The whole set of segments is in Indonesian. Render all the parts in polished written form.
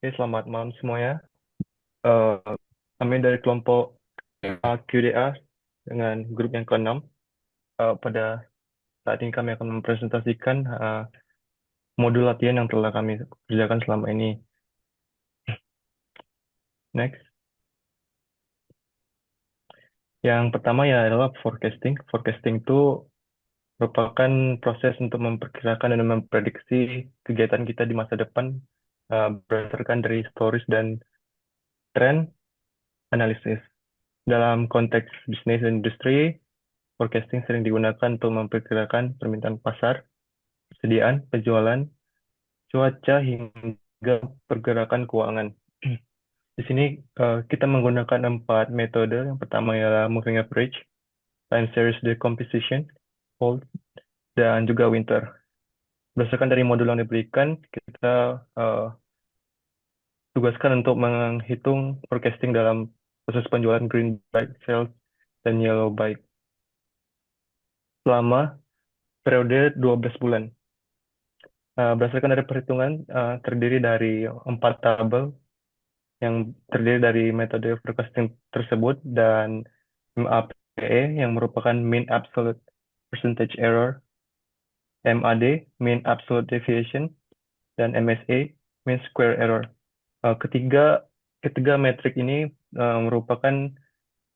Oke, selamat malam semuanya. Eh, Kami dari kelompok QDA dengan grup yang keenam. Pada saat ini kami akan mempresentasikan modul latihan yang telah kami kerjakan selama ini. Next. Yang pertama ya adalah forecasting. Forecasting itu merupakan proses untuk memperkirakan dan memprediksi kegiatan kita di masa depan berdasarkan dari stories dan tren analisis. Dalam konteks bisnis dan industri, forecasting sering digunakan untuk memperkirakan permintaan pasar, persediaan, penjualan, cuaca, hingga pergerakan keuangan. Di sini kita menggunakan 4 metode. Yang pertama ialah moving average, time series decomposition, hold, dan juga winter. Berdasarkan dari modul yang diberikan, kita tugaskan untuk menghitung forecasting dalam proses penjualan green byte sales dan yellow byte selama periode 12 bulan. Berdasarkan dari perhitungan, terdiri dari 4 tabel yang terdiri dari metode forecasting tersebut dan MAPE yang merupakan mean absolute percentage error, MAD mean absolute deviation, dan MSA mean square error. Ketiga ketiga metrik ini merupakan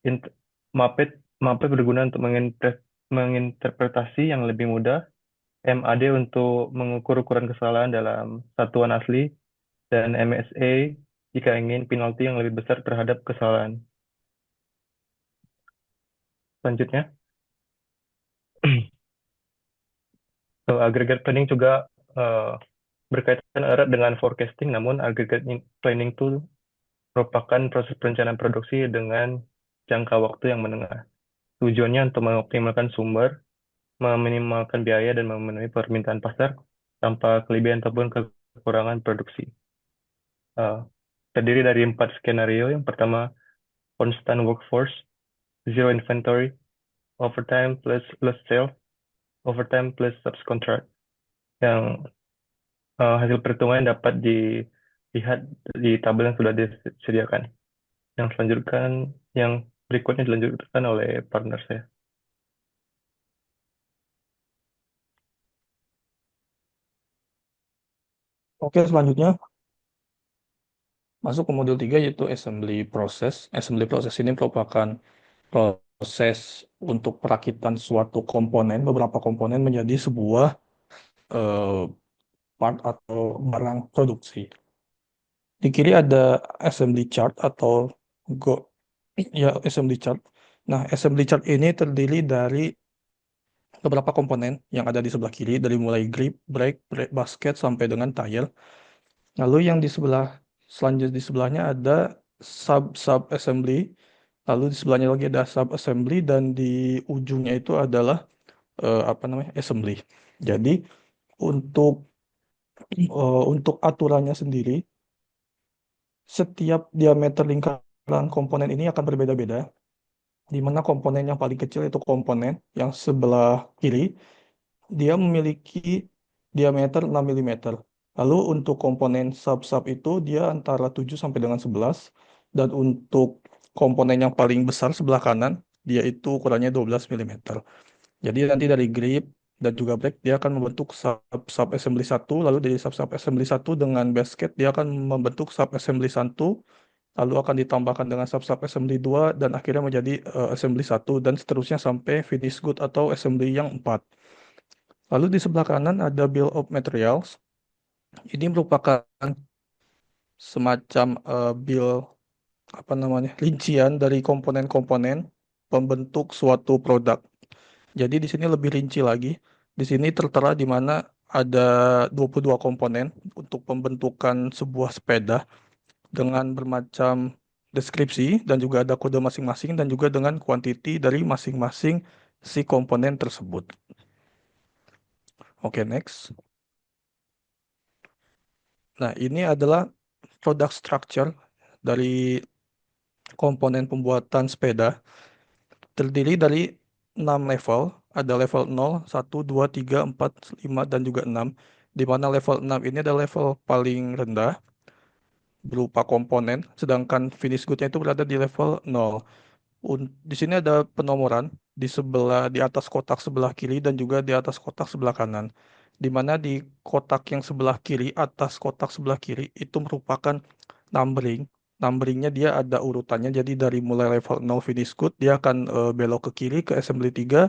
int- MAPE MAPE berguna untuk menginterpretasi yang lebih mudah, MAD untuk mengukur ukuran kesalahan dalam satuan asli, dan MSA jika ingin penalti yang lebih besar terhadap kesalahan. Selanjutnya, aggregate planning juga eh, berkaitan erat dengan forecasting, namun aggregate planning itu merupakan proses perencanaan produksi dengan jangka waktu yang menengah. Tujuannya untuk mengoptimalkan sumber, meminimalkan biaya, dan memenuhi permintaan pasar tanpa kelebihan ataupun kekurangan produksi. Eh, Terdiri dari 4 skenario. Yang pertama, constant workforce, zero inventory, overtime plus lost sales, overtime plus subcontract. Yang hasil perhitungan dapat dilihat di tabel yang sudah disediakan. Yang selanjutnya, yang berikutnya dilanjutkan oleh partner saya. Oke, selanjutnya masuk ke modul 3 yaitu assembly process. Assembly process ini merupakan proses untuk perakitan suatu komponen, beberapa komponen menjadi sebuah eh, part atau barang produksi. Di kiri ada assembly chart atau go ya assembly chart. Nah, assembly chart ini terdiri dari beberapa komponen yang ada di sebelah kiri dari mulai grip, brake, basket sampai dengan tire. Lalu yang di sebelah selanjutnya di sebelahnya ada sub assembly. Lalu di sebelahnya lagi ada sub assembly dan di ujungnya itu adalah apa namanya assembly. Jadi untuk untuk aturannya sendiri, setiap diameter lingkaran komponen ini akan berbeda-beda. Di mana komponen yang paling kecil itu komponen yang sebelah kiri, dia memiliki diameter 6 mm. Lalu untuk komponen sub-sub itu dia antara 7 sampai dengan 11. Dan untuk komponen yang paling besar sebelah kanan, dia itu ukurannya 12 mm. Jadi nanti dari grip dan juga brake dia akan membentuk sub assembly satu, lalu dari sub assembly satu dengan basket dia akan membentuk sub assembly satu, lalu akan ditambahkan dengan sub assembly 2 dan akhirnya menjadi assembly satu dan seterusnya sampai finish good atau assembly yang 4. Lalu di sebelah kanan ada bill of materials. Ini merupakan semacam bill apa namanya rincian dari komponen-komponen pembentuk suatu produk. Jadi di sini lebih rinci lagi. Di sini tertera di mana ada 22 komponen untuk pembentukan sebuah sepeda dengan bermacam deskripsi dan juga ada kode masing-masing dan juga dengan kuantiti dari masing-masing si komponen tersebut. Oke, next. Nah, ini adalah product structure dari komponen pembuatan sepeda. Terdiri dari 6 level. Ada level 0, 1, 2, 3, 4, 5, dan juga 6. Di mana level 6 ini adalah level paling rendah. berupa komponen, sedangkan finish good-nya itu berada di level 0. Di sini ada penomoran di atas kotak sebelah kiri dan juga di atas kotak sebelah kanan. Di mana di kotak yang sebelah kiri, atas kotak sebelah kiri itu merupakan numbering. Numberingnya dia ada urutannya. Jadi dari mulai level 0 finish good, dia akan belok ke kiri ke assembly 3,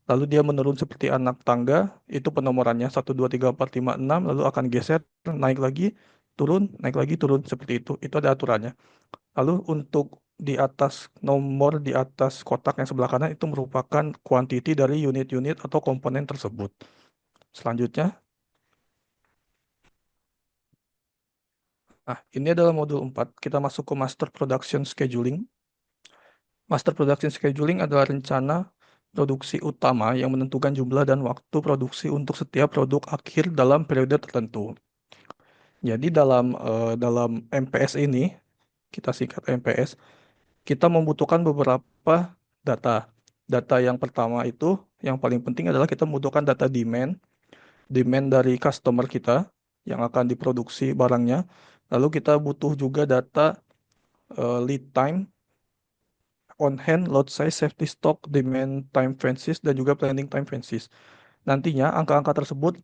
lalu dia menurun seperti anak tangga. Itu penomorannya 1, 2, 3, 4, 5, 6, lalu akan geser, naik lagi, turun seperti itu. Itu ada aturannya. Lalu untuk di atas nomor di atas kotak yang sebelah kanan itu merupakan quantity dari unit-unit atau komponen tersebut. Selanjutnya, ini adalah modul 4. Kita masuk ke Master Production Scheduling. Master Production Scheduling adalah rencana produksi utama yang menentukan jumlah dan waktu produksi untuk setiap produk akhir dalam periode tertentu. Jadi dalam MPS ini, kita singkat MPS, kita membutuhkan beberapa data. Data yang pertama itu, yang paling penting adalah kita membutuhkan data demand dari customer kita yang akan diproduksi barangnya. Lalu kita butuh juga data lead time, on hand, load size, safety stock, demand time francis, dan juga planning time francis. Nantinya angka-angka tersebut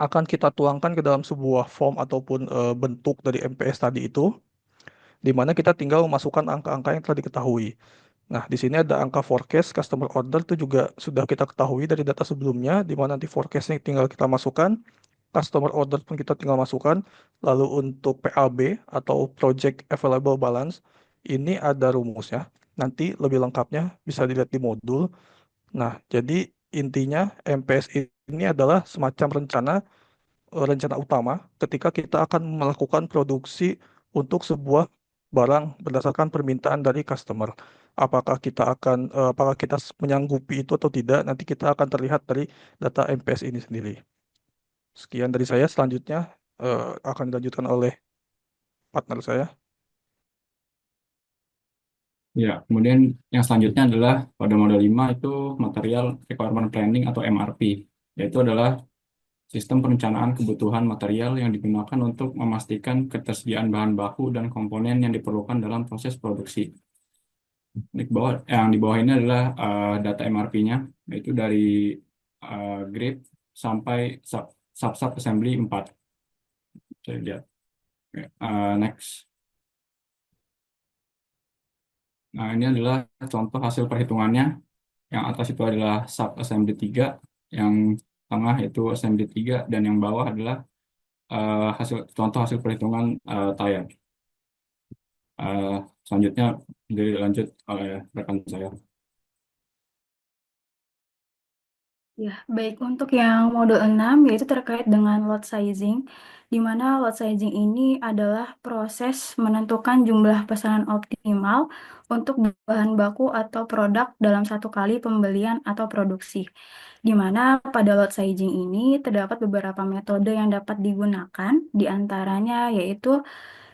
akan kita tuangkan ke dalam sebuah form ataupun bentuk dari MPS tadi itu, di mana kita tinggal memasukkan angka-angka yang telah diketahui. Nah, di sini ada angka forecast customer order itu juga sudah kita ketahui dari data sebelumnya, di mana nanti forecastnya tinggal kita masukkan, customer order pun kita tinggal masukkan. Lalu untuk PAB atau Project Available Balance, ini ada rumusnya. Nanti lebih lengkapnya bisa dilihat di modul. Nah, jadi intinya MPS ini adalah semacam rencana utama ketika kita akan melakukan produksi untuk sebuah barang berdasarkan permintaan dari customer. Apakah kita menyanggupi itu atau tidak, nanti kita akan terlihat dari data MPS ini sendiri. Sekian dari saya, selanjutnya akan dilanjutkan oleh partner saya. Ya, kemudian yang selanjutnya adalah pada model 5 itu material requirement planning atau MRP, yaitu adalah sistem perencanaan kebutuhan material yang digunakan untuk memastikan ketersediaan bahan baku dan komponen yang diperlukan dalam proses produksi. Yang di bawah ini adalah data MRP-nya, yaitu dari grid sampai sub assembly 4. Saya lihat. Oke, next. Nah, ini adalah contoh hasil perhitungannya. Yang atas itu adalah sub assembly 3, yang tengah itu assembly 3, dan yang bawah adalah contoh hasil perhitungan tayar. Selanjutnya dilanjut oleh rekan saya. Ya, baik untuk yang modul 6 yaitu terkait dengan load sizing, di mana load sizing ini adalah proses menentukan jumlah pesanan optimal untuk bahan baku atau produk dalam satu kali pembelian atau produksi. Di mana pada load sizing ini terdapat beberapa metode yang dapat digunakan, di antaranya yaitu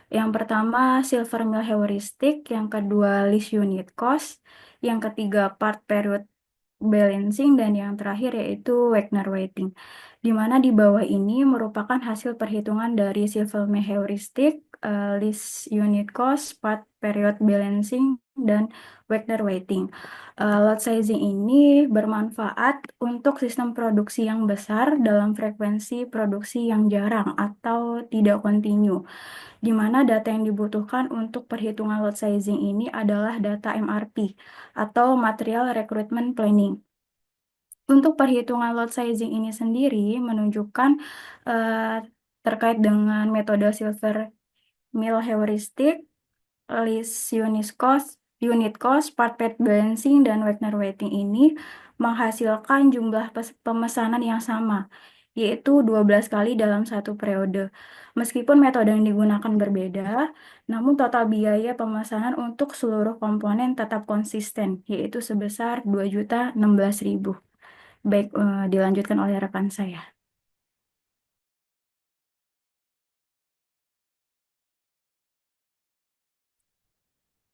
yang pertama silver mill heuristic, yang kedua list unit cost, yang ketiga part period balancing, dan yang terakhir yaitu Wagner weighting, di mana di bawah ini merupakan hasil perhitungan dari Silverman heuristic, list unit cost, part period balancing, dan Wagner weighting. Lot sizing ini bermanfaat untuk sistem produksi yang besar dalam frekuensi produksi yang jarang atau tidak kontinu, di mana data yang dibutuhkan untuk perhitungan lot sizing ini adalah data MRP atau Material Recruitment Planning. Untuk perhitungan lot sizing ini sendiri menunjukkan eh, terkait dengan metode Silver Mill heuristic, list unit cost, part per balancing, dan Wagner weighting ini menghasilkan jumlah pemesanan yang sama, yaitu 12 kali dalam satu periode. Meskipun metode yang digunakan berbeda, namun total biaya pemesanan untuk seluruh komponen tetap konsisten, yaitu sebesar 2.016.000. Baik, dilanjutkan oleh rekan saya.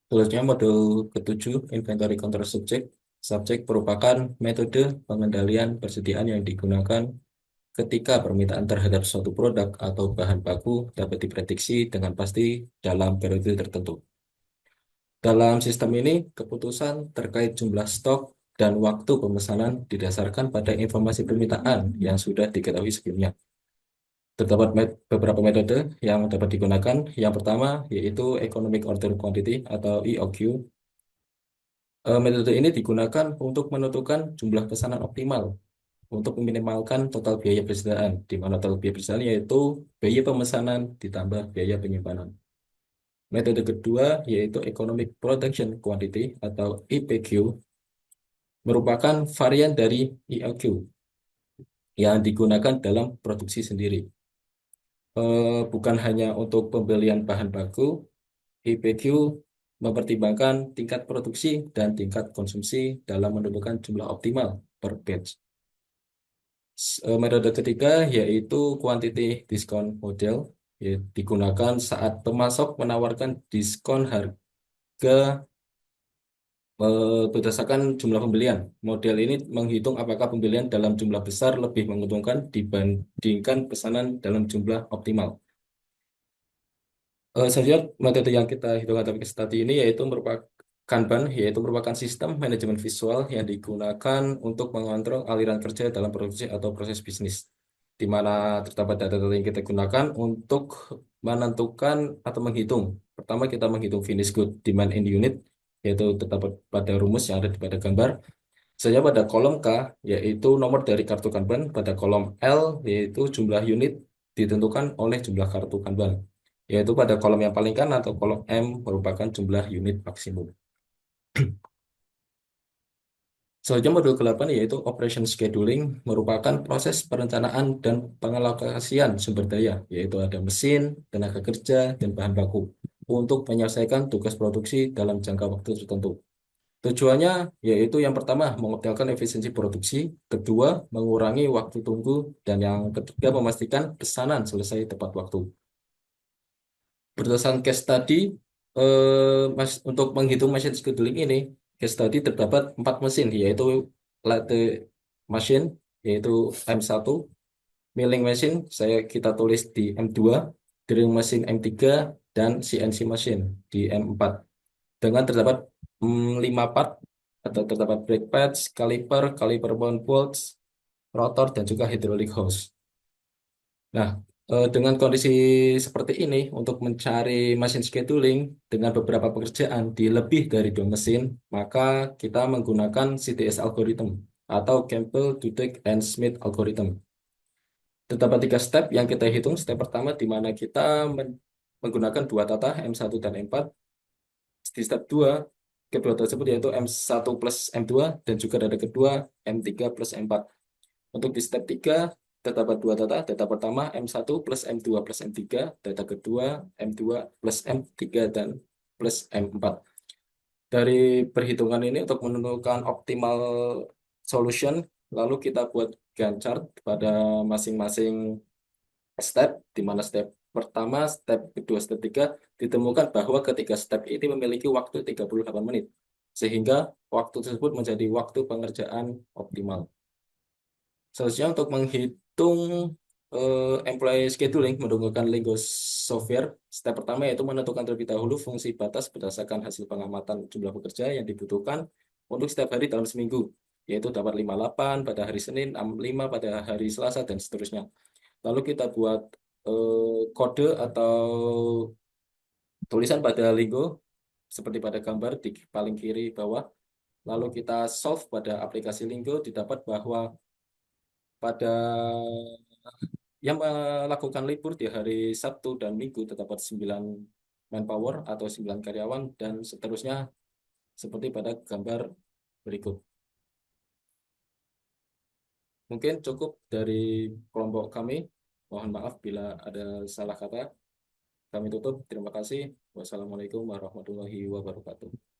Selanjutnya modul ketujuh, inventory control subject. Subjek merupakan metode pengendalian persediaan yang digunakan ketika permintaan terhadap suatu produk atau bahan baku dapat diprediksi dengan pasti dalam periode tertentu. Dalam sistem ini, keputusan terkait jumlah stok dan waktu pemesanan didasarkan pada informasi permintaan yang sudah diketahui sebelumnya. Terdapat beberapa metode yang dapat digunakan. Yang pertama yaitu Economic Order Quantity atau EOQ. Metode ini digunakan untuk menentukan jumlah pesanan optimal untuk meminimalkan total biaya persediaan, di mana total biaya persediaan yaitu biaya pemesanan ditambah biaya penyimpanan. Metode kedua yaitu Economic Production Quantity atau EPQ, merupakan varian dari EOQ yang digunakan dalam produksi sendiri. Bukan hanya untuk pembelian bahan baku, EPQ mempertimbangkan tingkat produksi dan tingkat konsumsi dalam menentukan jumlah optimal per batch. Metode ketiga yaitu Quantity Discount Model, digunakan saat pemasok menawarkan diskon harga berdasarkan jumlah pembelian. Model ini menghitung apakah pembelian dalam jumlah besar lebih menguntungkan dibandingkan pesanan dalam jumlah optimal. Selanjutnya, metode yang kita hitung atau case study ini yaitu merupakan Kanban, yaitu merupakan sistem manajemen visual yang digunakan untuk mengontrol aliran kerja dalam produksi atau proses bisnis, di mana terdapat data-data yang kita gunakan untuk menentukan atau menghitung. Pertama, kita menghitung finished good demand in unit, yaitu terdapat pada rumus yang ada pada gambar. Selanjutnya pada kolom K, yaitu nomor dari kartu Kanban. Pada kolom L, yaitu jumlah unit ditentukan oleh jumlah kartu Kanban, yaitu pada kolom yang paling kanan atau kolom M merupakan jumlah unit maksimum. Selanjutnya modul ke-8 yaitu Operation Scheduling, merupakan proses perencanaan dan pengalokasian sumber daya, yaitu ada mesin, tenaga kerja, dan bahan baku untuk menyelesaikan tugas produksi dalam jangka waktu tertentu. Tujuannya yaitu yang pertama mengoptimalkan efisiensi produksi, kedua mengurangi waktu tunggu, dan yang ketiga memastikan pesanan selesai tepat waktu. Berdasarkan case study, untuk menghitung mesin scheduling ini, case study terdapat 4 mesin, yaitu lathe machine, yaitu M1, milling machine, kita tulis di M2, drilling machine M3, dan CNC machine di M4. Dengan terdapat 5 part, atau terdapat brake pads, caliper bound bolts, rotor, dan juga hydraulic hose. Nah, dengan kondisi seperti ini, untuk mencari mesin scheduling dengan beberapa pekerjaan di lebih dari 2 mesin, maka kita menggunakan CDS algorithm atau Campbell, Dudek, and Smith algorithm. Terdapat 3 step yang kita hitung. Step pertama di mana kita menggunakan 2 tata M1 dan M4. Di step 2, kedua tersebut yaitu M1 plus M2 dan juga data kedua M3 plus M4. Untuk di step 3, terdapat 2 data. Data pertama M1 plus M2 plus M3, data kedua M2 plus M3 dan plus M4. Dari perhitungan ini untuk menentukan optimal solution, lalu kita buat Gantt chart pada masing-masing step, di mana step pertama, step kedua, step 3 ditemukan bahwa ketiga step ini memiliki waktu 38 menit, sehingga waktu tersebut menjadi waktu pengerjaan optimal. Selanjutnya untuk menghitung employee scheduling menggunakan Lingo software, step pertama yaitu menentukan terlebih dahulu fungsi batas berdasarkan hasil pengamatan jumlah pekerja yang dibutuhkan untuk setiap hari dalam seminggu, yaitu dapat 58 pada hari Senin, 65 pada hari Selasa, dan seterusnya. Lalu kita buat kode atau tulisan pada Lingo seperti pada gambar di paling kiri bawah. Lalu kita solve pada aplikasi Lingo, didapat bahwa pada yang melakukan libur di hari Sabtu dan Minggu terdapat 9 manpower atau 9 karyawan, dan seterusnya seperti pada gambar berikut. Mungkin cukup dari kelompok kami. Mohon maaf bila ada salah kata. Kami tutup. Terima kasih. Wassalamualaikum warahmatullahi wabarakatuh.